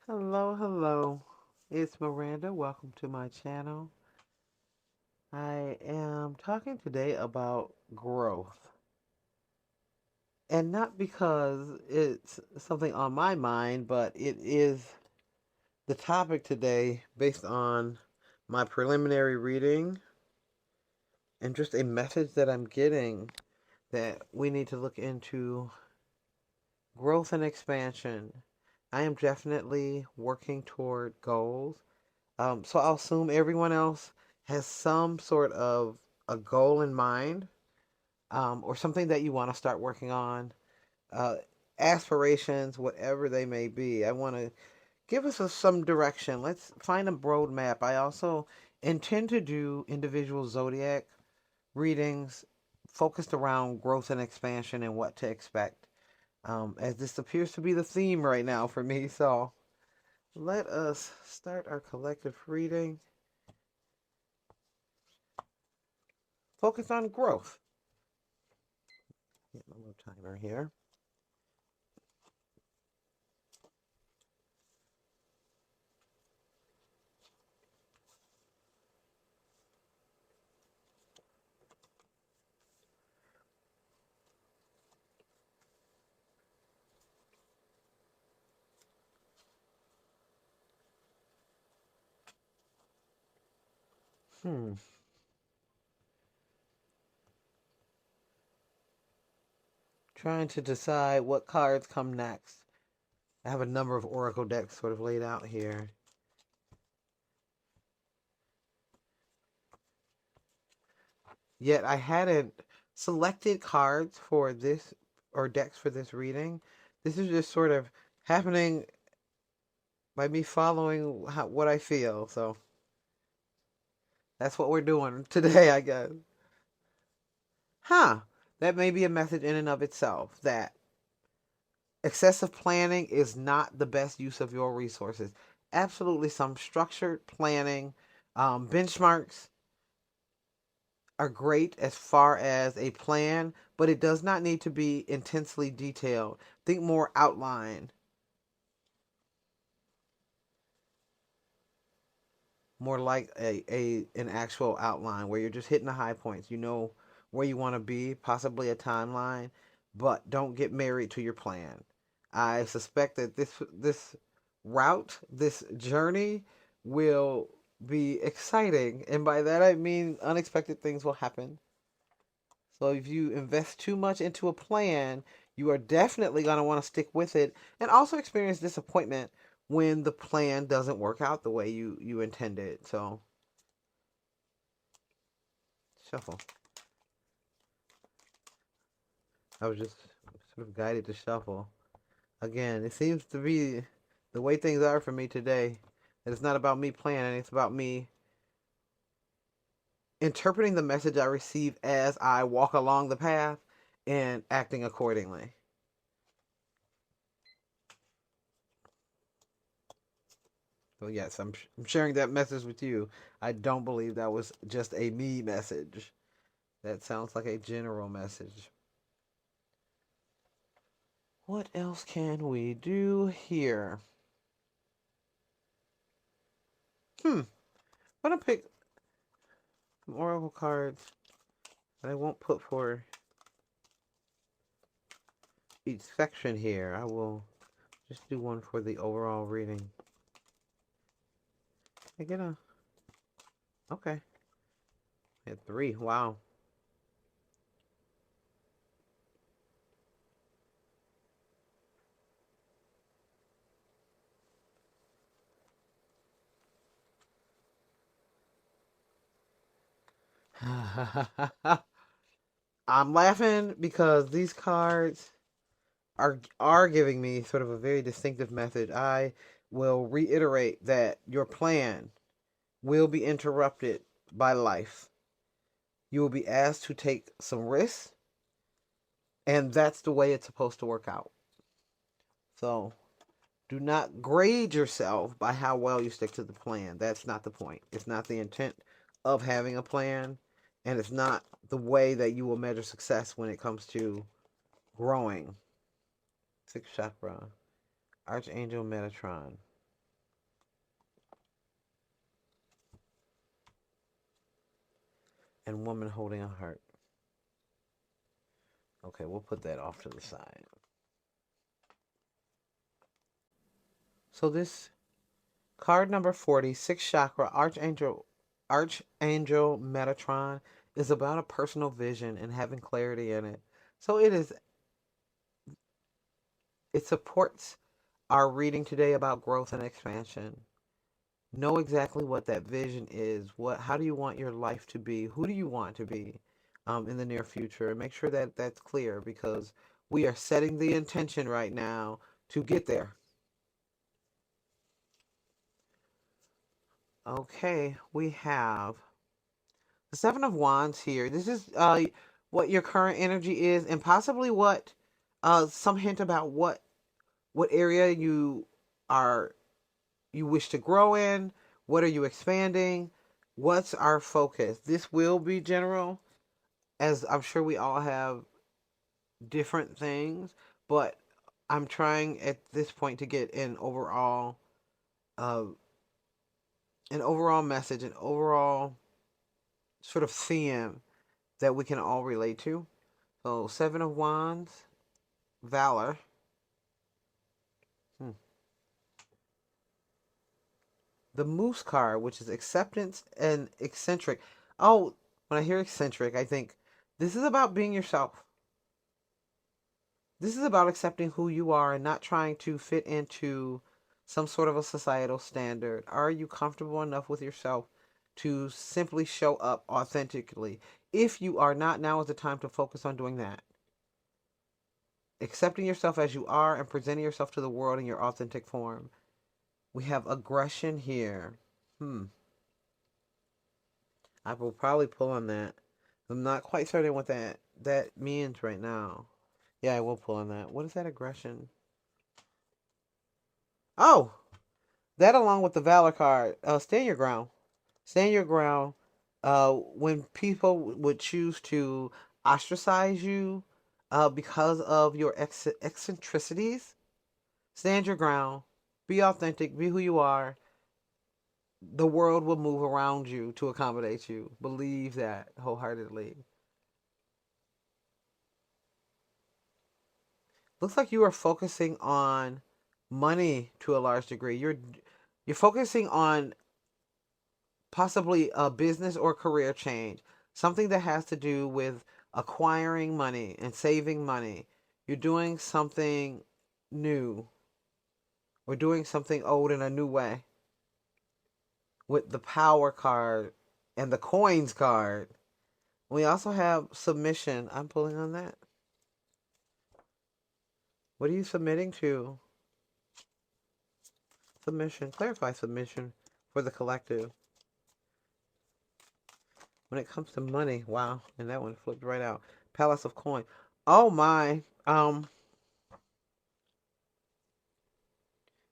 Hello, hello. It's Miranda. Welcome to my channel. I am talking today about growth. And not because it's something on my mind, but it is the topic today based on my preliminary reading and just a message that I'm getting that we need to look into growth and expansion. I am definitely working toward goals. So I'll assume everyone else has some sort of a goal in mind, or something that you want to start working on, uh, aspirations, whatever they may be. I want to give us some direction. Let's find a roadmap. I also intend to do individual zodiac readings focused around growth and expansion and what to expect, as this appears to be the theme right now for me. So let us start our collective reading focused on growth. Get my little timer here. Hmm. Trying to decide what cards come next. I have a number of Oracle decks sort of laid out here. Yet I hadn't selected cards for this or decks for this reading. This is just sort of happening by me following what I feel. So that's what we're doing today, I guess. Huh. That may be a message in and of itself that excessive planning is not the best use of your resources. Absolutely, some structured planning, benchmarks are great as far as a plan, but it does not need to be intensely detailed. Think more outline, more like a an actual outline where you're just hitting the high points. You know where you want to be, possibly a timeline, but don't get married to your plan. I suspect that this route, this journey will be exciting, and by that I mean unexpected things will happen. So if you invest too much into a plan, you are definitely going to want to stick with it and also experience disappointment when the plan doesn't work out the way you intended. So shuffle. I was just sort of guided to shuffle. Again, it seems to be the way things are for me today. That it's not about me planning, it's about me interpreting the message I receive as I walk along the path and acting accordingly. So yes, I'm sharing that message with you. I don't believe that was just a me message. That sounds like a general message. What else can we do here? I'm gonna pick some oracle cards that I won't put for each section here. I will just do one for the overall reading. I get a okay. I had three. Wow. I'm laughing because these cards are giving me sort of a very distinctive message. I will reiterate that your plan will be interrupted by life. You will be asked to take some risks, and that's the way it's supposed to work out. So do not grade yourself by how well you stick to the plan. That's not the point. It's not the intent of having a plan, and it's not the way that you will measure success when it comes to growing. Sixth chakra, Archangel Metatron. and woman holding a heart. Okay, we'll put that off to the side. So this card number 40, sixth chakra, Archangel Metatron, is about a personal vision and having clarity in it. So it supports our reading today about growth and expansion. Know exactly what that vision is. How do you want your life to be? Who do you want to be in the near future? And make sure that that's clear because we are setting the intention right now to get there. Okay, we have the Seven of Wands here. This is what your current energy is, and possibly what some hint about what area are you wish to grow in. What are you expanding? What's our focus? This will be general, as I'm sure we all have different things, but I'm trying at this point to get uh, an overall message, an overall sort of theme that we can all relate to. So, Seven of Wands, Valor. Hmm. The Moose card, which is acceptance and eccentric. Oh, when I hear eccentric, I think this is about being yourself. This is about accepting who you are and not trying to fit into some sort of a societal standard. Are you comfortable enough with yourself to simply show up authentically? If you are not, now is the time to focus on doing that. Accepting yourself as you are and presenting yourself to the world in your authentic form. We have aggression here. I will probably pull on that. I'm not quite certain what that means right now. Yeah, I will pull on that. What is that aggression? Oh, that along with the Valor card. Stand your ground. Stand your ground. When people would choose to ostracize you because of your eccentricities, stand your ground. Be authentic. Be who you are. The world will move around you to accommodate you. Believe that wholeheartedly. Looks like you are focusing on money to a large degree. You're focusing on possibly a business or career change, something that has to do with acquiring money and saving money. You're doing something new or doing something old in a new way with the power card and the coins card. We also have submission. I'm pulling on that. What are you submitting to? Submission. Clarify submission for the collective. When it comes to money, wow, and that one flipped right out. Palace of Coin. Oh my.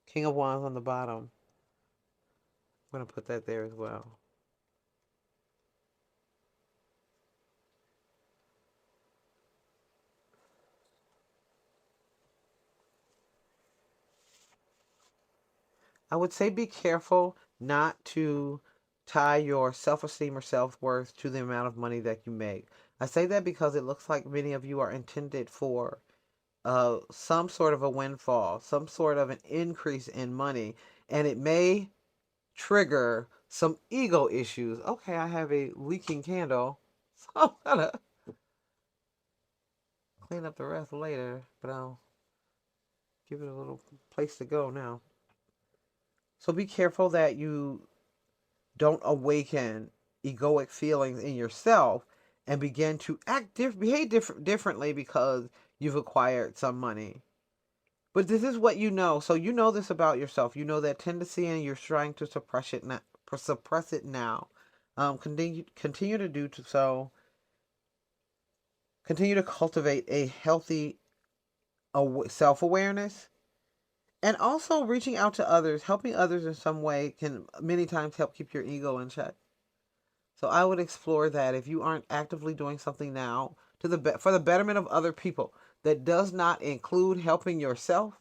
King of Wands on the bottom. I'm gonna put that there as well. I would say be careful not to tie your self-esteem or self-worth to the amount of money that you make. I say that because it looks like many of you are intended for some sort of a windfall, some sort of an increase in money, and it may trigger some ego issues. Okay, I have a leaking candle, so I'm gonna clean up the rest later, but I'll give it a little place to go now. So be careful that you don't awaken egoic feelings in yourself and begin to behave differently because you've acquired some money. But this is what you know. So you know this about yourself. You know that tendency and you're trying to suppress it now. Continue to do so. Continue to cultivate a healthy self-awareness and also reaching out to others, helping others in some way can many times help keep your ego in check. So I would explore that if you aren't actively doing something now for the betterment of other people that does not include helping yourself,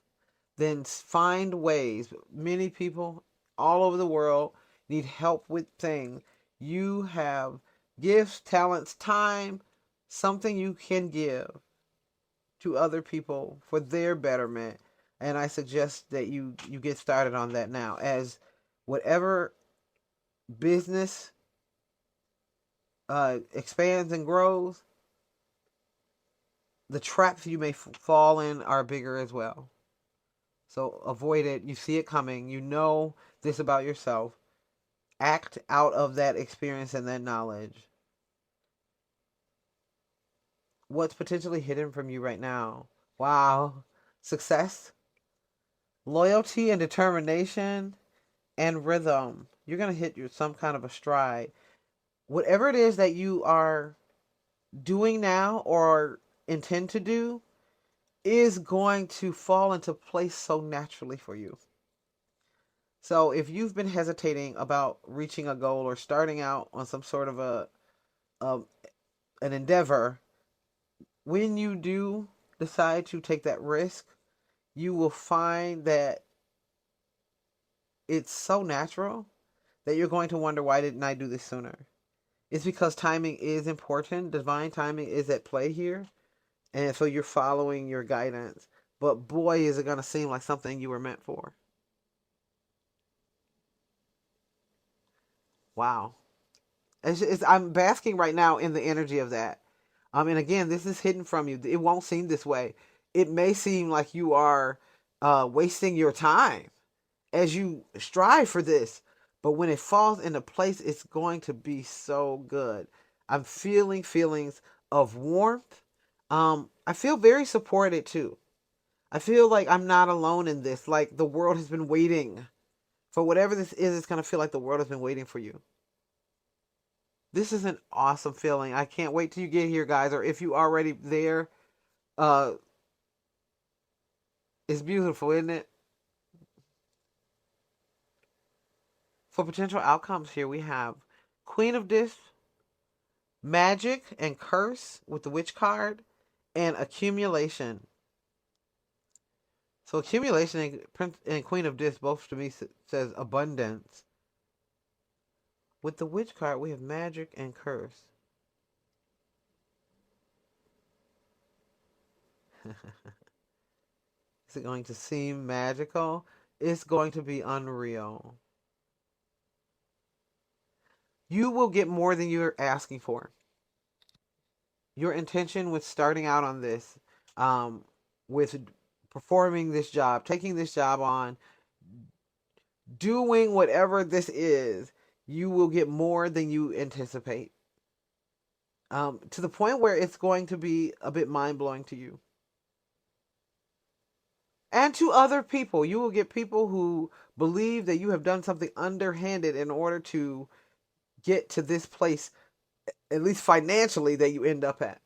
then find ways. Many people all over the world need help with things. You have Gifts, talents, time, something you can give to other people for their betterment. And I suggest that you get started on that now, as whatever business expands and grows, the traps you may fall in are bigger as well. So avoid it. You see it coming. You know this about yourself. Act out of that experience and that knowledge. What's potentially hidden from you right now? Wow. Success, loyalty, and determination, and rhythm. You're going to hit some kind of a stride. Whatever it is that you are doing now or intend to do is going to fall into place so naturally for you. So if you've been hesitating about reaching a goal or starting out on some sort of a an endeavor, when you do decide to take that risk, you will find that it's so natural that you're going to wonder, why didn't I do this sooner? It's because timing is important. Divine timing is at play here. And so you're following your guidance. But boy, is it going to seem like something you were meant for. Wow. I'm basking right now in the energy of that. And again, this is hidden from you. It won't seem this way. It may seem like you are wasting your time as you strive for this. But when it falls into place, it's going to be so good. I'm feeling feelings of warmth. I feel very supported too. I feel like I'm not alone in this. Like the world has been waiting for whatever this is. It's going to feel like the world has been waiting for you. This is an awesome feeling. I can't wait till you get here, guys. Or if you already there, uh, it's beautiful, isn't it? For potential outcomes here, we have Queen of Discs, Magic and Curse with the Witch card, and Accumulation. So accumulation and Queen of Discs both to me says abundance. With the Witch card, we have Magic and Curse. Is it going to seem magical? It's going to be unreal. You will get more than you're asking for. Your intention with starting out on this, with performing this job, taking this job on, doing whatever this is, you will get more than you anticipate. To the point where it's going to be a bit mind blowing to you. And to other people, you will get people who believe that you have done something underhanded in order to get to this place, at least financially, that you end up at.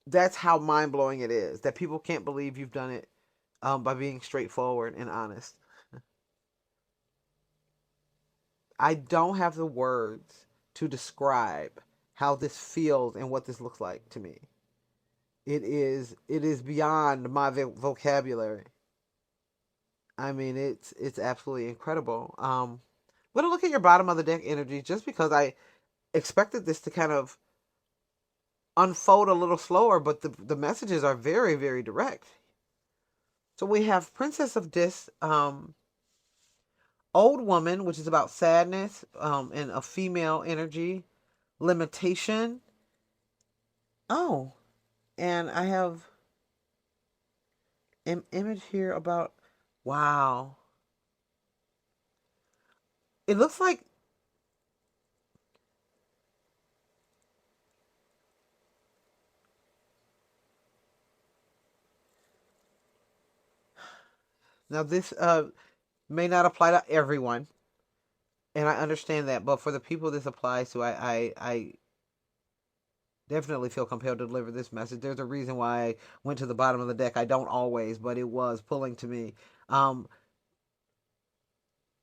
That's how mind blowing it is. That people can't believe you've done it by being straightforward and honest. I don't have the words to describe how this feels and what this looks like to me. It is beyond my vocabulary. I mean, it's absolutely incredible. I'm gonna look at your bottom of the deck energy just because I expected this to kind of unfold a little slower, but the messages are very, very direct. So we have Princess of Dis, Old Woman, which is about sadness, and a female energy, limitation. Oh, and I have an image here about, wow. It looks like, now this may not apply to everyone, and I understand that, but for the people this applies to, I definitely feel compelled to deliver this message. There's a reason why I went to the bottom of the deck. I don't always, but it was pulling to me. Um,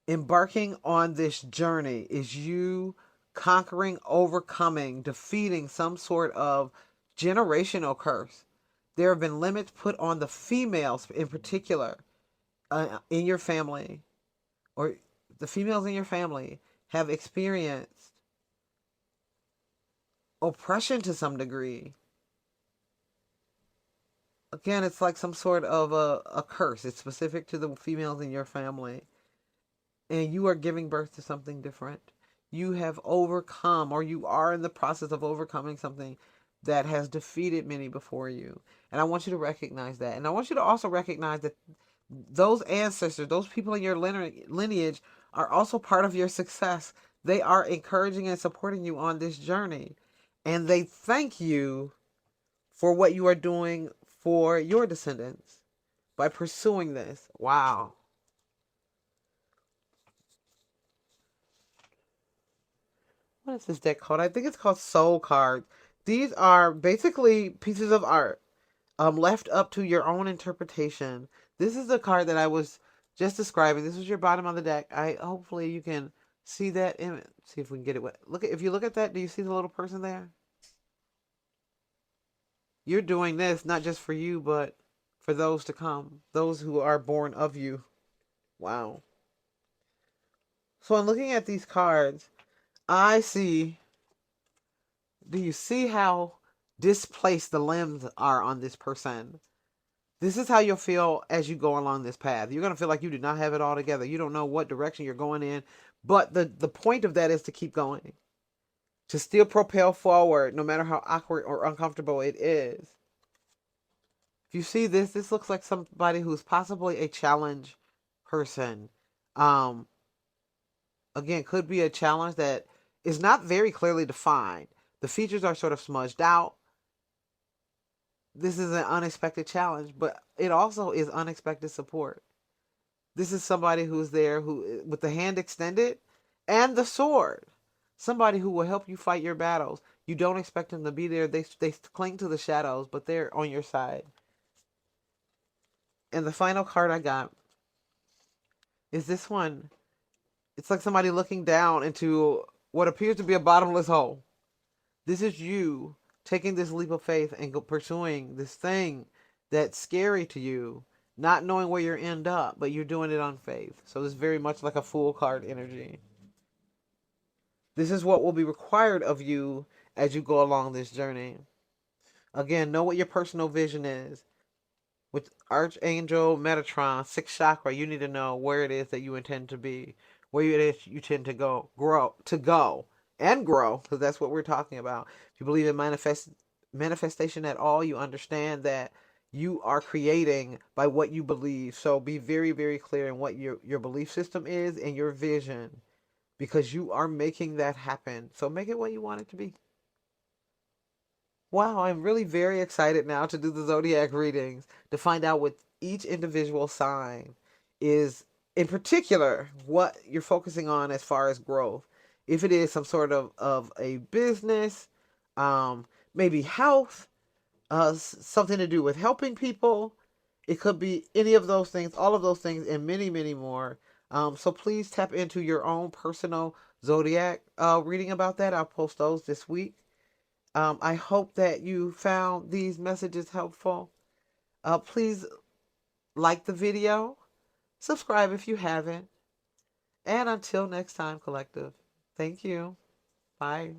Embarking on this journey is you conquering, overcoming, defeating some sort of generational curse. There have been limits put on the females in particular in your family, or the females in your family have experienced oppression to some degree. Again, it's like some sort of a curse. It's specific to the females in your family. And you are giving birth to something different. You have overcome, or you are in the process of overcoming something that has defeated many before you. And I want you to recognize that. And I want you to also recognize that those ancestors, those people in your lineage, are also part of your success. They are encouraging and supporting you on this journey. And they thank you for what you are doing for your descendants by pursuing this. Wow. What is this deck called? I think it's called Soul Cards. These are basically pieces of art left up to your own interpretation. This is the card that I was just describing. This is your bottom of the deck. I hopefully you can see that image. See if we can get it. Look at if you look at that. Do you see the little person there? You're doing this not just for you, but for those to come, those who are born of you. Wow. So in looking at these cards, I see. Do you see how displaced the limbs are on this person? This is how you'll feel as you go along this path. You're going to feel like you do not have it all together. You don't know what direction you're going in. But the point of that is to keep going, to still propel forward, no matter how awkward or uncomfortable it is. If you see this, this looks like somebody who's possibly a challenge person. Um, Again, could be a challenge that is not very clearly defined. The features are sort of smudged out. This is an unexpected challenge, but it also is unexpected support. This is somebody who's there who with the hand extended and the sword. Somebody who will help you fight your battles. You don't expect them to be there. They cling to the shadows, but they're on your side. And the final card I got is this one. It's like somebody looking down into what appears to be a bottomless hole. This is you taking this leap of faith and pursuing this thing that's scary to you, not knowing where you end up, but you're doing it on faith. So this is very much like a Fool card energy. This is what will be required of you as you go along this journey. Again, know what your personal vision is. With Archangel Metatron, sixth chakra, you need to know where it is that you intend to be, where it is you tend to go and grow, because that's what we're talking about. If you believe in manifestation at all, you understand that you are creating by what you believe. So be very, very clear in what your belief system is and your vision, because you are making that happen. So make it what you want it to be. Wow, I'm really very excited now to do the zodiac readings to find out what each individual sign is, in particular, what you're focusing on as far as growth. If it is some sort of a business, um, maybe health, something to do with helping people. It could be any of those things, all of those things, and many, many more. So please tap into your own personal zodiac reading about that. I'll post those this week. I hope that you found these messages helpful. Please like the video, subscribe if you haven't, and until next time, collective, thank you. Bye.